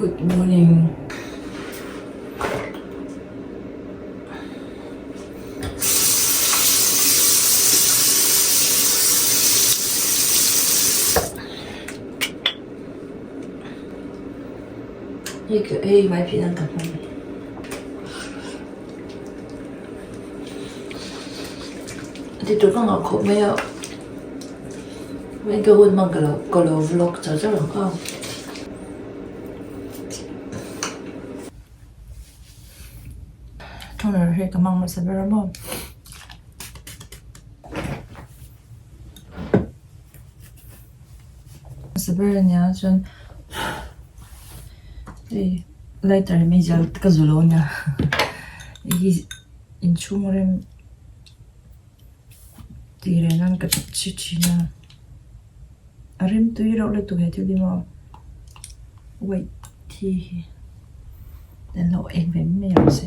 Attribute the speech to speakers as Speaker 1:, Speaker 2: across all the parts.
Speaker 1: Good morning. Hey, my pinang kapal. Dito ka nga ako, may gawin mag-galaw vlog sa lang ka. 오늘 이렇게 막말 사별을 뭐 사별이냐 전 이 라이터를 미자 가줄로냐 이 인충을 디레난 그 치치나 아름 tuiro ulit to heto di mo wait ti den lo en vem med också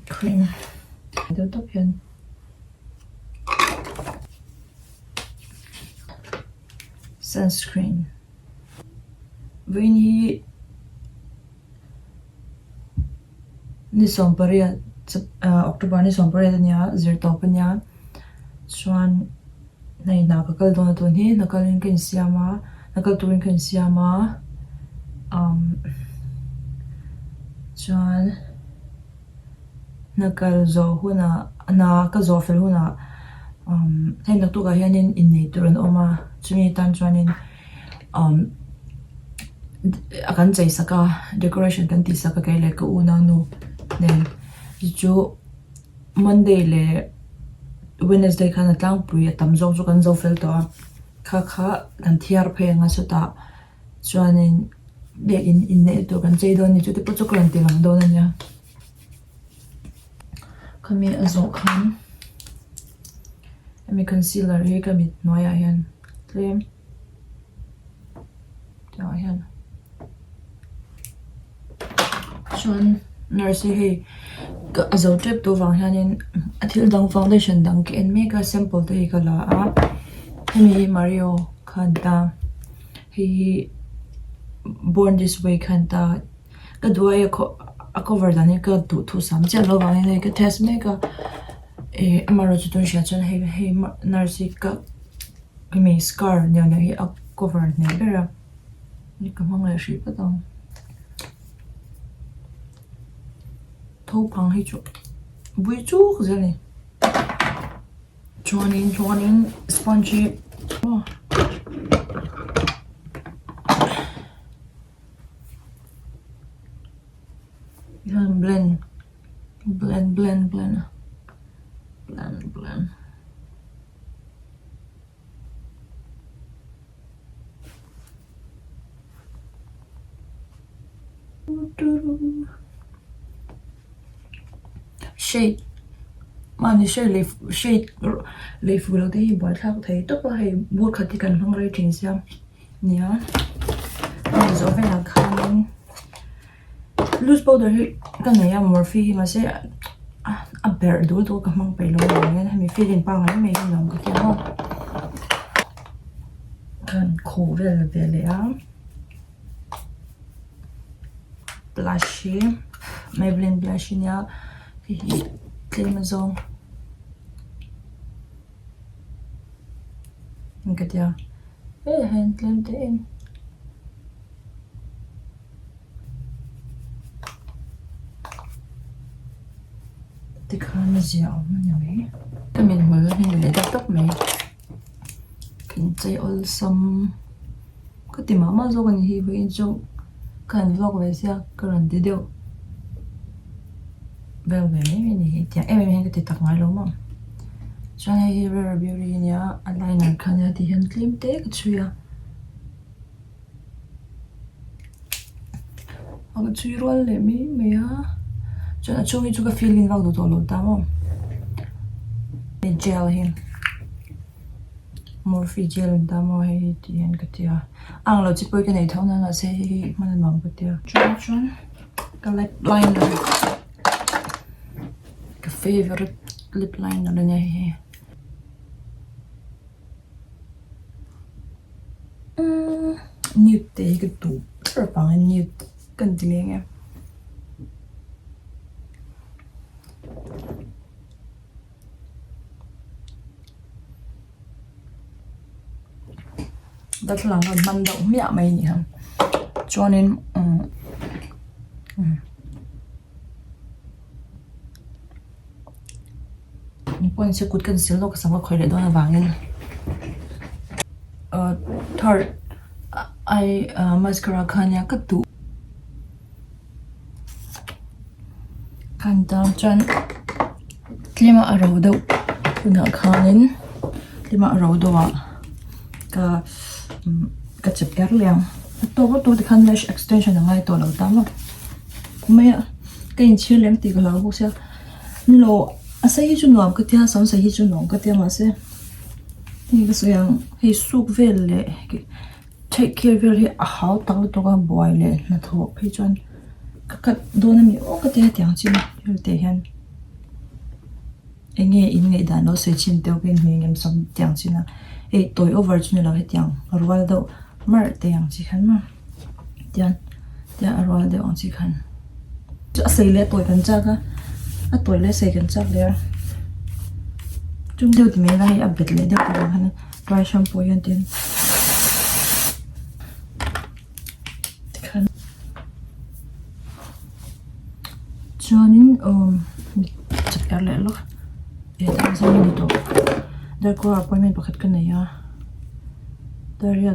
Speaker 1: cream då toppen sunscreen when he ni somparia October ni somparia nya zirtopanya swan này nào cái câu đó tuần hi nó câu lên cái siama nó câu tuần cái siama chuan nó câu zo huna na cái zo fel huna hay nó tu cái hianin in này tuần oma chumi tan chuanin akan chei saka decoration kan ti saka kai le ko una nu nen chu Monday le Wednesday kana tlang pui tam zo zo kan zo fel to kha kan thiar phe nga su ta chuanin bek in ne to kan chei do ni chu te pu chu kan ti lang do na nya kami azo khan ami concealer he kami noya hian claim ta hian chuan nurse he azo trip to wang hianin athil dang foundation dang ki en mega sample te hi kala a hemi Mario khanta he born this way khanta ka duai a cover dani ka tu thu sam cha lo wang ne ka test mega amaro chu tun sha chan he nurse ka hemi scar ne ne hi a cover ne bera ni ka mang la shi pa dang thâu phang hay chút bụi chút rồi này chuanin spongy blend shade mà shade leaf vừa thấy bỏ thao thấy tốt là hay buộc khát thì cần không ra trình xem nhá bây giờ phải là khăn loose powder thì cái này là Morphe mà sẽ bear đủ đủ cái măng bể lâu rồi nên mình phi đến bao ngày mình làm cái kia không cần khổ rồi là về lẽ blush Maybelline blush nhá thì claim zone cái kia hand claim tên thì khăn dẻo nó nhảy cái mình mới hình để tóc mày kinh tế awesome cái tìm mà rồi còn hi với chung cần vlog về xe cái lần tiếp theo về về này thì em cái tạc ngay luôn mà cho nên Rare Beauty nhá eyeliner khăn thì hiện claim té cái chuya cái chuy rồi lấy mấy á cho nên chung cái feeling vào đồ luôn ta mà cái gel hiện Morphe gel ta mà hay thì hiện cái tia ăn là chỉ bôi cái này thôi nên là sẽ mà nó ngon cái tia chuan cái lip liner favorite lip liner na niya te cái tủ rất bằng anh như cần gì lên em đó là cái măng đậu mẹ mày nhỉ cho nên quân sẽ cút cần xíu lúc sáng có khởi để đó là vàng lên third ai mascara khanya cái tủ khăn tao chân lima ở đâu đâu ngã khanin lima ở đâu đâu à cái chụp cái liền tôi thì khăn lash extension là ngay tôi đầu tám mà mấy cái chiếc lem thì cái là bốc xếp lo à sao hết chút cái tia sống sao hết chút cái tia mà sẽ thì cái số yang hay suốt về lệ take care về lệ hảo tao tôi cái boy lệ là thôi phải chọn cái đồ này mình cái tia tiếng chứ rồi tia hen anh nghe in nghe đàn nó sẽ chín tiêu bên mình em sống tiếng chứ na tôi over chứ là hết tiếng rồi đâu mà tiếng chỉ khăn mà tiếng rồi đâu chỉ khăn xây lệ tôi cần chắc á tôi lấy xây cần chắc lệ chúng đều thì mấy này update lệ được rồi hả dry shampoo yên tiền cho nên chụp cái lệ lúc đang xem đi đâu đây có appointment bắt cái này à đây là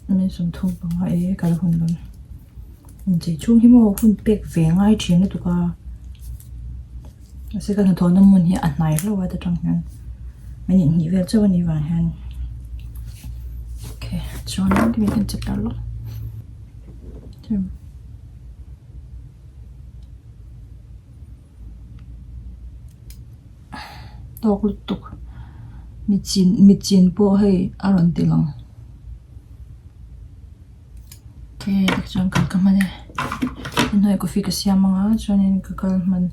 Speaker 1: mình sống thùng bằng hai cái hồn luôn mình chỉ chung hi mo hun pek ve ngai thing le tuka se kan thon nam mun hi a nai lo wa ta tang han mình nhìn về cho ni wa han okay cho nó cái mình chụp đó lúc tóc lúc tục mi chin po hay aron tilang okay chọn cái cái này nói có phi cái xe mà cho nên cái mình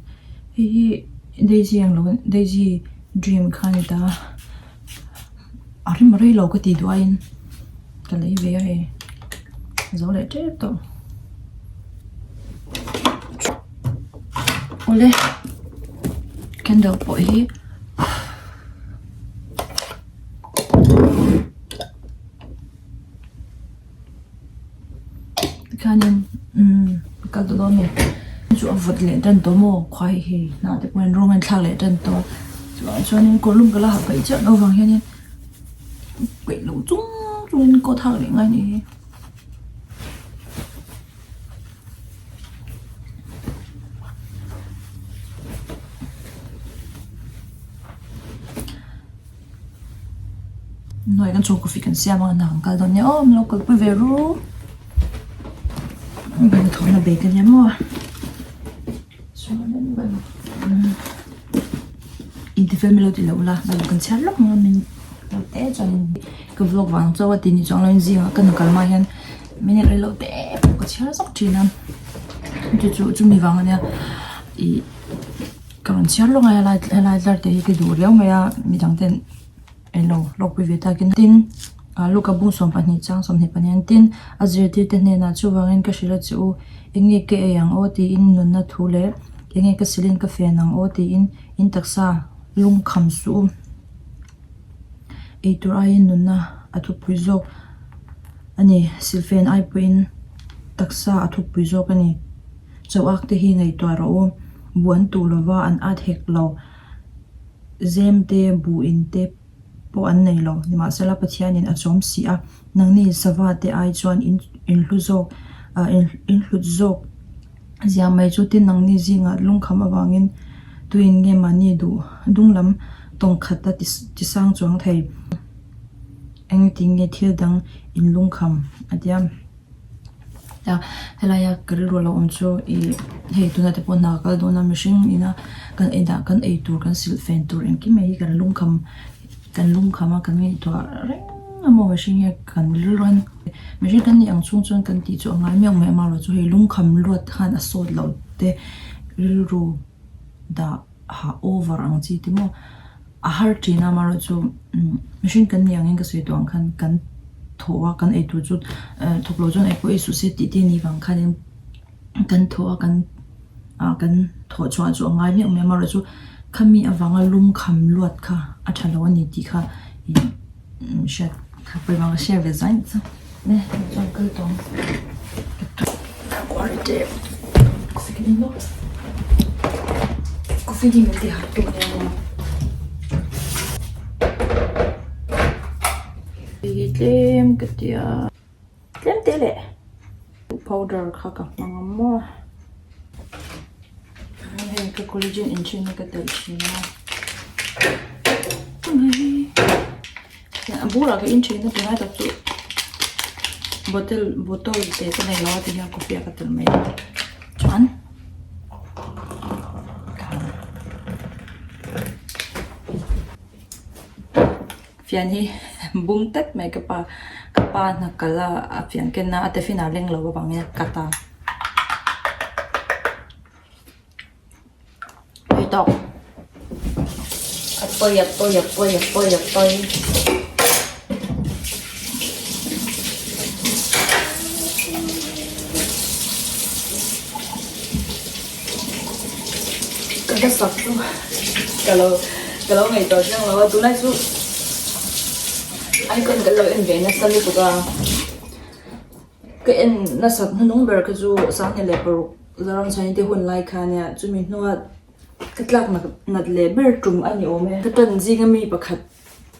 Speaker 1: hi Daisy ang lo Daisy dream khani ta ari marai lo ka ti duain ka lei ve ai zo le te to ole candle po hi kanin ka do me chu avot le dan to mo khwai hi na te point roman thla le dan to cho nên có lum cái là cái chợ đâu vàng như quỷ lũ chung có thằng để ngay này nói cái chỗ của phi cần xem mà nàng cái đó nhá nó có cái về ru mình thôi là bể cái nhá mua cho nên mình interview mình lâu thì lâu là cần xem lúc mà mình té cho nên cái vlog vàng cho thì như trong lên gì mà cần cái mà hiện mình lại lâu té có chơi rất chi năm chú mình vàng này ý còn chơi lúc này là ra thì cái đồ réo mà mình chẳng tên lâu lúc bây giờ ta kinh tin lúc cái bung sòng pan nhị trang sòng nhị pan nhị tin azir thì tên này là chú vàng cái gì là chú anh nghe cái yang ô thì in nun na thu lệ anh nghe cái silin cái phèn ang ô thì in taksa lung kham su e tur ai nun na athu puizo ani silfen ai puin taksa athu puizo kani chawak te hi ngai to ro buan tu lova an at hek lo zem te bu in te po an nei lo ni ma sala pathian in achom si a nang ni sawa te ai chuan in hluzok in hlutzok zia mai chu tin nang ni zinga lung kham awangin tuin nge mani du dunglam tong khata ti sang chuang thei anything nge thil dang in lung kham atiam ta helaya kariro lo oncho I hei tuna te pon na kal dona machine ina kan eda kan ei tur kan sil fen tur en ki mei kan lung khama kan mi to reng amo machine he kan rilron machine kan ni ang chung chung kan ti chu ngai meong me ma ro chu hei lung kham luat khan asot lo te rilru da ha over ang chi ti mo a har tina ma ro chu machine kan ni ang ka sui tong khan kan thua kan ei tu chu thoklo jon ei poi society ti ni wang khanin kan thua kan tho chwa chu ngai mi me mar chu khami awanga lum kham luat kha athalo ni ti kha shat kha pe ma share ve zain ne chon kal tong quality coffee ni me ti ha tu ne tlem katia tlem tele powder kha ka mangamo hey ka collagen inchin ka tel china ngai ya bura ka inchin na pina ta chu bottle te ka nei lawa ti ya coffee ka tel mai chan fian hi bung tek mai ka pa na kala afian ken na ate fina leng lo ba bang kata ito apoy kada sakto kalau ngai to jang lo tu nai su ai cần cái lời anh về nó sao đi tụi ta cái anh nó sắp nó nung bờ cái chú sáng nay lẹ bờ giờ làm sao thì huân lại khá nha chú mình nói cái lắc mà ngặt lẹ bờ trùng anh nhiều mấy cái tuần gì cái mi bạc khát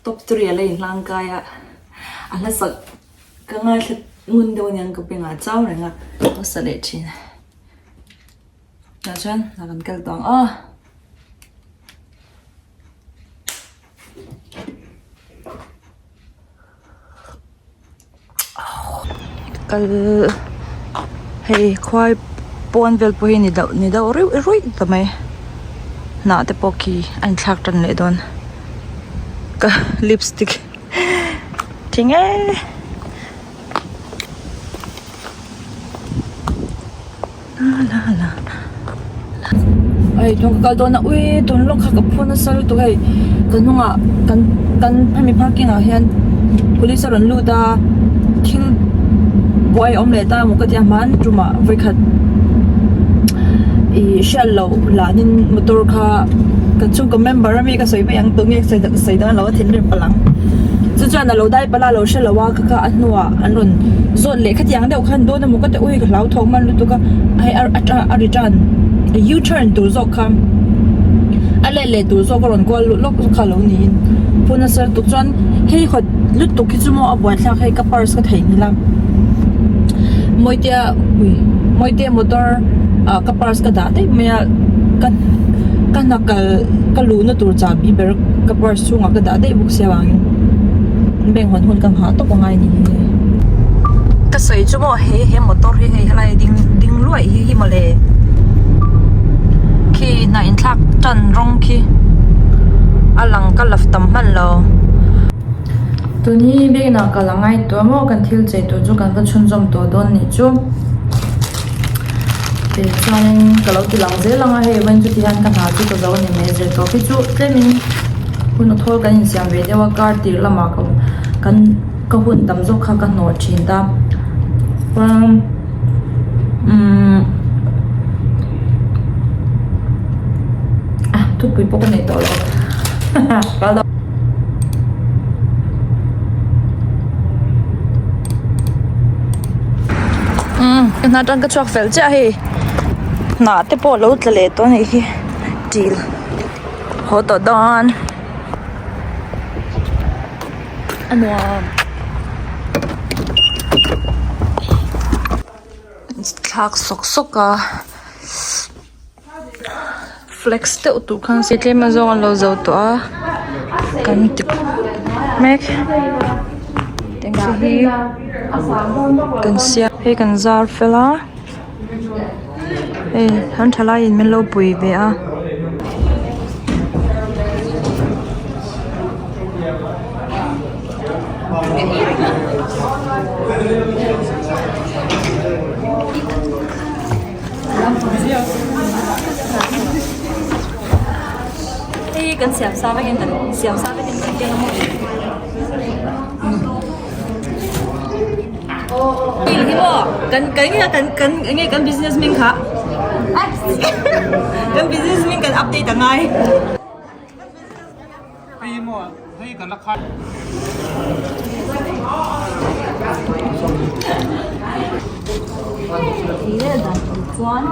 Speaker 1: top 3 lên lang cái anh nó sắp cái ngay thật ngun đâu nhang cái bên ngã cháu này ngà nó sắp lẹ chín nhà chân là cần cái tòng kal hey khoi pon vel po ni da roi tamai na te poki an thak tan le don ka lipstick tinge la ai tong ka don na ui ton lo kha ka phone sal to hai kanunga kan phami parking a hian police ron lu da thil boy omle ta mo ka tia man truma voi khat I shallow lanin motor kha ka chung ka member mi ka soi yang tu nge sai da lo thin rim palang chu chuan na lo dai pala lo shallow wa ka anwa anron zon le khat yang deuh khan do na mo ka te ui ka lau thong man lu tu ka ai a return u turn tur zo kham ale le tur zo ko ron ko lok kha lo ni puna sar tu chuan hei khot lut tu ki chu mo a bwa thla khai ka pars ka thei ni lam moitia motor kapars ka dati maya kan nakalu na tur chabi ber kapars chunga ka dati buk sewangin beng hon kang ha to ngai ni ka soi chumo he motor he halai ding luai hi male ki na in thak tan rong ki alang ka laftam man lo tuni be na kalangai to mo kan thil chei to chu kan ka chunjom to don ni chu te chain kalau ti lang je langa he ban chu ti han kan ha chu to zo ni me je to ki chu tlemin hun thol kan in siam ve dewa kar tir lama kan ka hun tam zo kha ka no chin da tu pui pok nei to lo ka na tang ka chok fel cha hi na te po lo tle to ni hi deal ho to don anwa thak sok ka flex te tu khan se tle ma zo lo zo to a kan ti mek thank you hi kan sia he kan zar fela han thala in men lo pui ve a hey kan siam sa ba gen siam sa ba gen Hindi mo, kan business min ka. Kan business min kan update ngay.
Speaker 2: พี่มั่วพี่กันราคา
Speaker 1: Iya dah, tuan.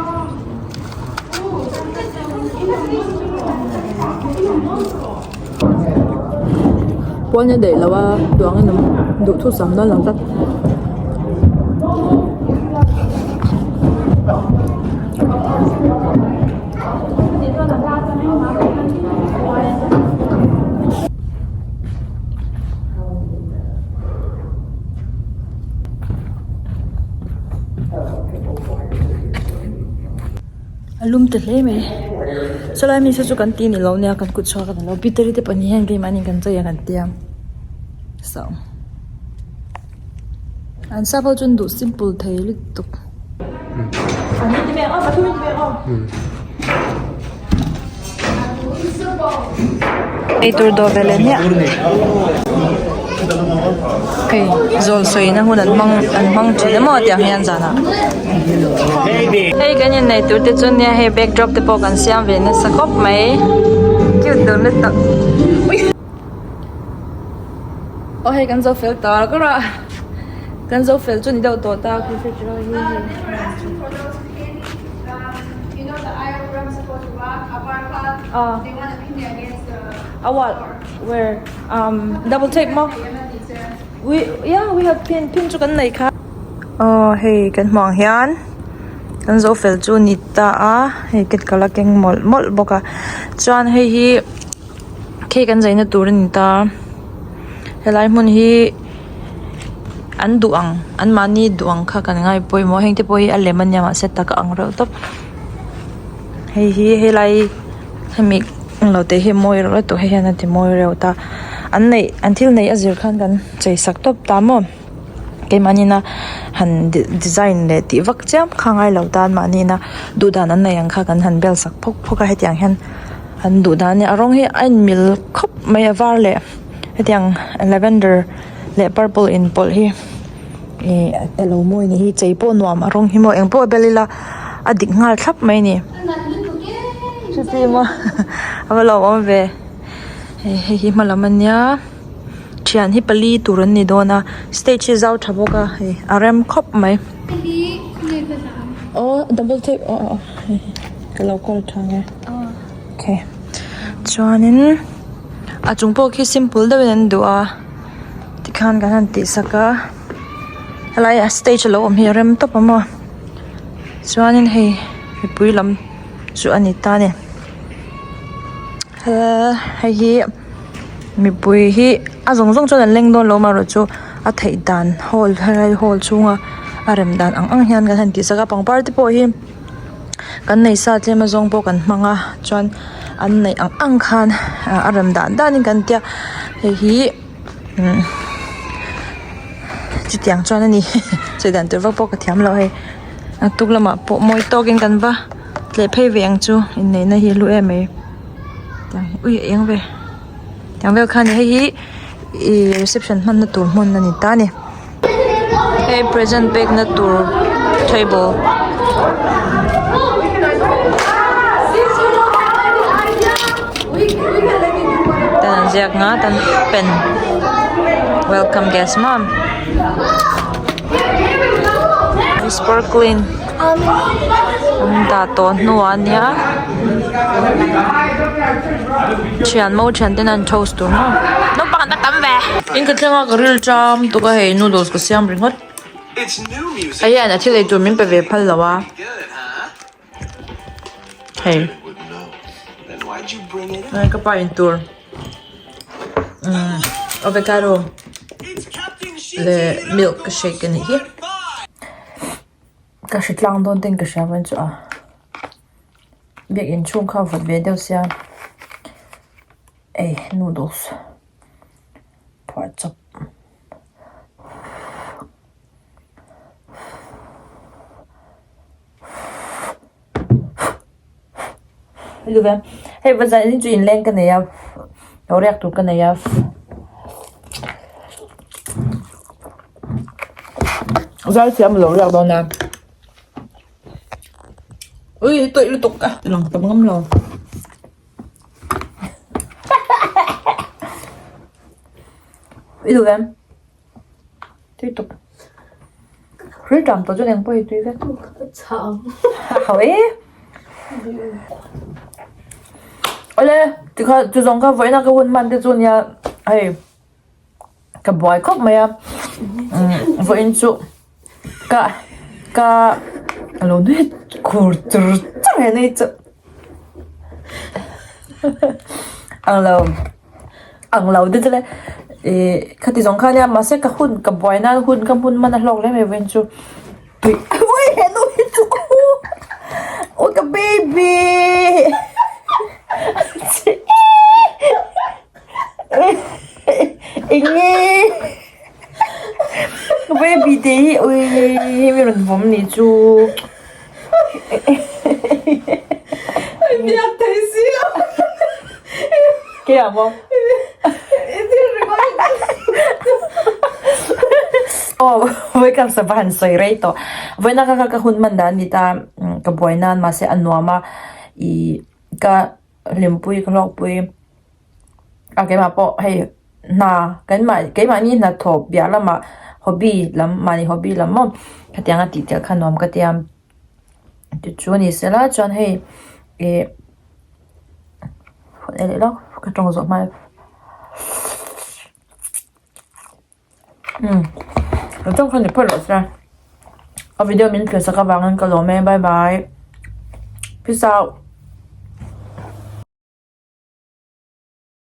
Speaker 1: Puannya deh lawa doangin nam duk tu sam dan lang tak. Alum tle me solai mi sa chu kan ti ni lo nia kan kut chwa kan lo biteri te pani hen ke mani kan cha ya kan tiam so an sa bo chun du simple thei lit tuk ani ti me o ba tu ti me o ei tur do vele nia hey zol soi na hun an mang chine mo tiang hian jana hey ganyan nei tur te chun nia hey backdrop te po kan siam ve na sakop mai cute do na ta oh hey kan zo filter ko ra kan zo filter chun ni do to ta ki filter hi
Speaker 3: You know the IOM supposed to rock a bar club. They want to pin it against the.
Speaker 1: what where double take mo we have pin chu kan nei kha hey kan mong hian kan zo fel chu ni ta a hey ket kala keng mol boka chuan hei hi ke kan zaina tur ni ta helai mun hi an duang an mani duang kha kan ngai poi mo heng te poi a lemon yama set ta ka ang ro top hei hi helai hemi lo te hi moi ro to he na ti moi ro ta an nei until nei azir khan kan chei sak top ta mo ke manina han design le ti vak cham khangai lo dan manina du dan an nei ang kha kan han bel sak phok phoka he tiang hen han du dan ni arong hi ein mil khop mai avar le he tiang lavender le purple in pol hi elo moi ni hi chei po nuam arong hi mo eng po belila adik ngal thap mai ni Chuti mo. Awalo om ve. Hi malamanya. Chian hi pali turun ni dona. Stage is out thaboka. RM khop mai. Oh, double tape. Oh. Kalau call thang. Okay. Chuanin achungpo khi simple da wen dua. Tikhan kan ti saka. Halai stage lo om hi RM top mo. Chuanin hi puilam su anita ne hei hi mi pui hi a zong zong chon leng don lo ma ro chu a thei dan hall chunga a rem dan ang hian kan han ti saka pangpar ti po hi kan nei sa tlema zong po kan manga chuan an nei ang khan a rem dan in kan tia hei hi chi tiang chuan ani chei dan te va po ka thiam lo hei atuk lama po moi tokin kan ba le phei veng chu in nei na hi lu em e tang ui eng ve tang ve khan hi reception man na tur mon na ni ta ni hey present bag na tur table tan jak nga tan pen welcome guest mom sparkling da to nuwa nia chian mo chan ten an toast to no pa na tam ve in ka tlenga grill cham to ka he noodles ko siam ringot
Speaker 4: It's new music.
Speaker 1: aya na thilei tur min pe ve phal lawa
Speaker 4: Good, huh?
Speaker 1: hey
Speaker 4: Wouldn't know. Then why'd you bring it up?
Speaker 1: na ka pa in tur avocado
Speaker 4: It's Captain
Speaker 1: le milk shake ni hi ka shitlang don ten ka shawan chu a big in chung kha vat ve deu sia noodles pork chop lu ve hey bazai ni chu in leng ka ne ya orek tu ka ne ya Ra xem lẩu lẩu đâu nè. Ui, tôi liên tục à. Lòng tấm ngâm lẩu. Ví dụ em. Tiếp tục. Rất chậm tôi cho nên bơi tuy cái.
Speaker 3: Chậm.
Speaker 1: Hỏi. Ôi, thì có chú giống cái với nó cái hôn man thì chú nhà hay cái boy khóc mày à. Với chú cả alo nó cột trời này chứ. Ang lâu đi tới cái tí giống cái này mà sẽ cái hôn cái boy na hôn cái hôn man lọc lên mày với chú. Ui, nó chú. Ôi cái baby. Inge baby đi ôi mình vốn này chú
Speaker 3: Biết thấy gì
Speaker 1: cái nào không với các sản phẩm sợi ray to với nó các hun man dan kita cái boy nan mà sẽ ăn mà cái liềm pui cái lọc pui cái mà bỏ hay cái mà như là thổ bia là mà hobby lắm mà hobby lắm mà cái tiếng anh tiếng khăn nom cái tiếng chú này sẽ là chọn hay cái này đó cái trong giọt mai trong khăn thì phải lột ra video mình kể sẽ các bạn ăn cái lẩu mè bye bye peace out